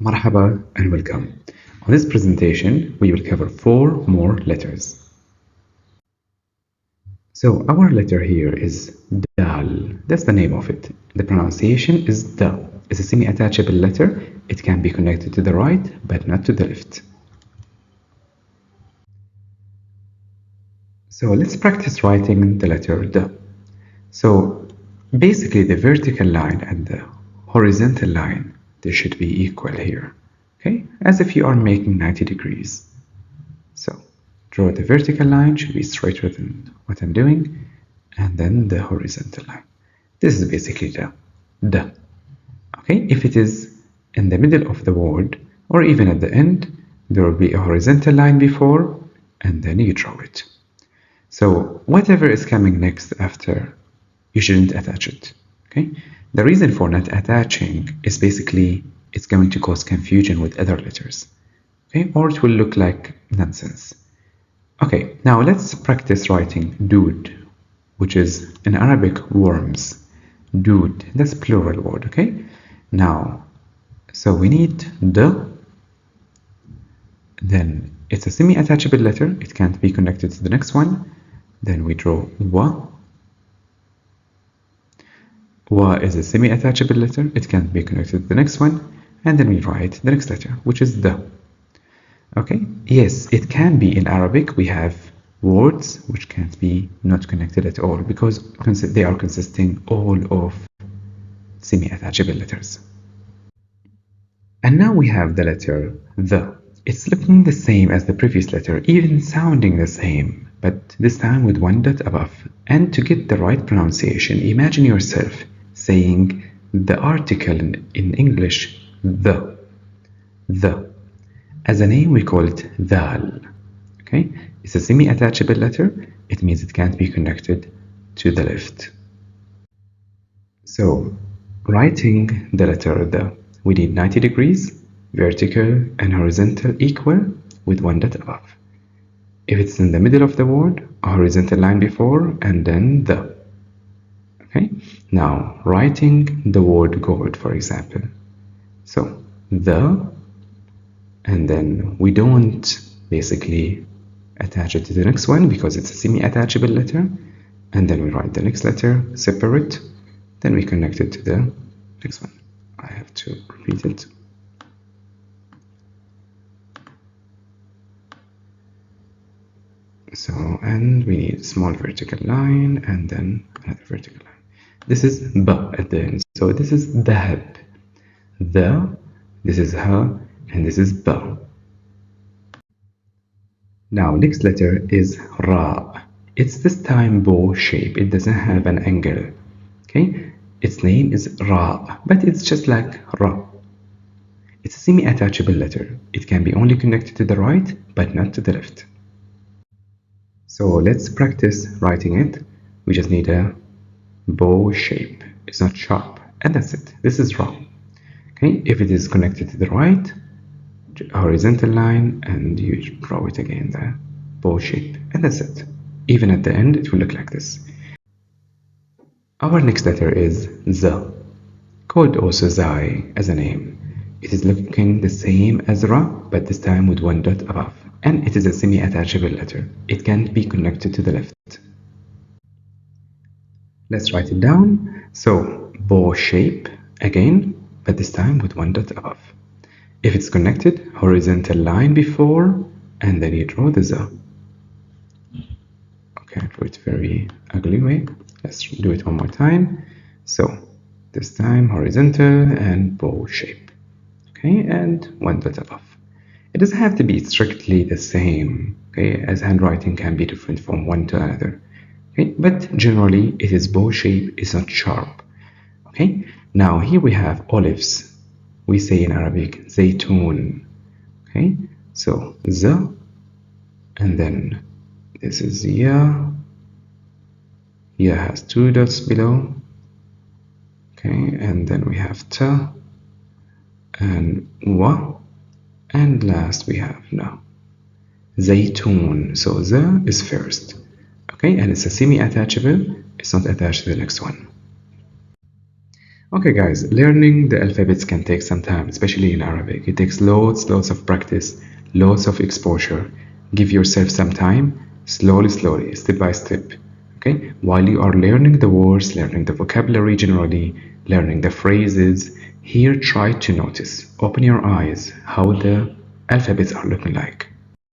Marhaba and welcome. On this presentation, we will cover 4 more letters. So our letter here is dal. That's the name of it. The pronunciation is da. It's a semi-attachable letter. It can be connected to the right, but not to the left. So let's practice writing the letter da. So basically the vertical line and the horizontal line, they should be equal here. Okay, as if you are making 90 degrees. So draw the vertical line, should be straight with what I'm doing, and then the horizontal line. This is basically the. Okay, if it is in the middle of the word or even at the end, there will be a horizontal line before, and then you draw it. So whatever is coming next after, you shouldn't attach it. Okay, the reason for not attaching is basically it's going to cause confusion with other letters. Okay, or it will look like nonsense. Okay, now let's practice writing dude, which is in Arabic worms. Dude, that's plural word, okay? Now, so we need the, then it's a semi-attachable letter, it can't be connected to the next one. Then we draw wa. Wa is a semi-attachable letter, it can't be connected to the next one. And then we write the next letter, which is the. Okay, yes, it can be in Arabic. We have words which can't be not connected at all because they are consisting all of semi-attachable letters. And now we have the letter the. It's looking the same as the previous letter, even sounding the same, but this time with one dot above. And to get the right pronunciation, imagine yourself saying the article in English, the. As a name, we call it dal. Okay, it's a semi-attachable letter. It means it can't be connected to the left. So, writing the letter the, we need 90 degrees, vertical and horizontal equal with one dot above. If it's in the middle of the word, a horizontal line before and then the. Okay, now writing the word gourd, for example. So, the, and then we don't basically attach it to the next one because it's a semi-attachable letter, and then we write the next letter separate, then we connect it to the next one. I have to repeat it. So, and we need a small vertical line and then another vertical line. This is ba at the end, so this is dahab, the, this is ha, and this is ba. Now, next letter is Ra. It's this time bow shape. It doesn't have an angle. Okay? Its name is Ra, but it's just like Ra. It's a semi-attachable letter. It can be only connected to the right, but not to the left. So let's practice writing it. We just need a bow shape. It's not sharp, and that's it. This is Ra. Okay? If it is connected to the right, horizontal line, and you draw it again, the bow shape, and that's it. Even at the end it will look like this. Our next letter is Z, called also Zai as a name. It is looking the same as Ra, but this time with one dot above, and it is a semi-attachable letter. It can't be connected to the left. Let's write it down. So bow shape again, but this time with one dot above. If it's connected, horizontal line before, and then you draw the Z. Okay, I drew it very ugly way. Let's do it one more time. So this time horizontal and bow shape. Okay, and one dot above. It doesn't have to be strictly the same, okay, as handwriting can be different from one to another. Okay, but generally it is bow shape, it's not sharp. Okay, now here we have olives. We say in Arabic zaytun. Okay, so z, and then this is ya. Ya has two dots below. Okay, and then we have ta and wa, and last we have na. Zaytun. So z is first. Okay, and it's a semi-attachable. It's not attached to the next one. Okay, guys, learning the alphabets can take some time, especially in Arabic. It takes loads of practice, loads of exposure. Give yourself some time, slowly, step by step. Okay, while you are learning the words, learning the vocabulary generally, learning the phrases, here try to notice, open your eyes, how the alphabets are looking like.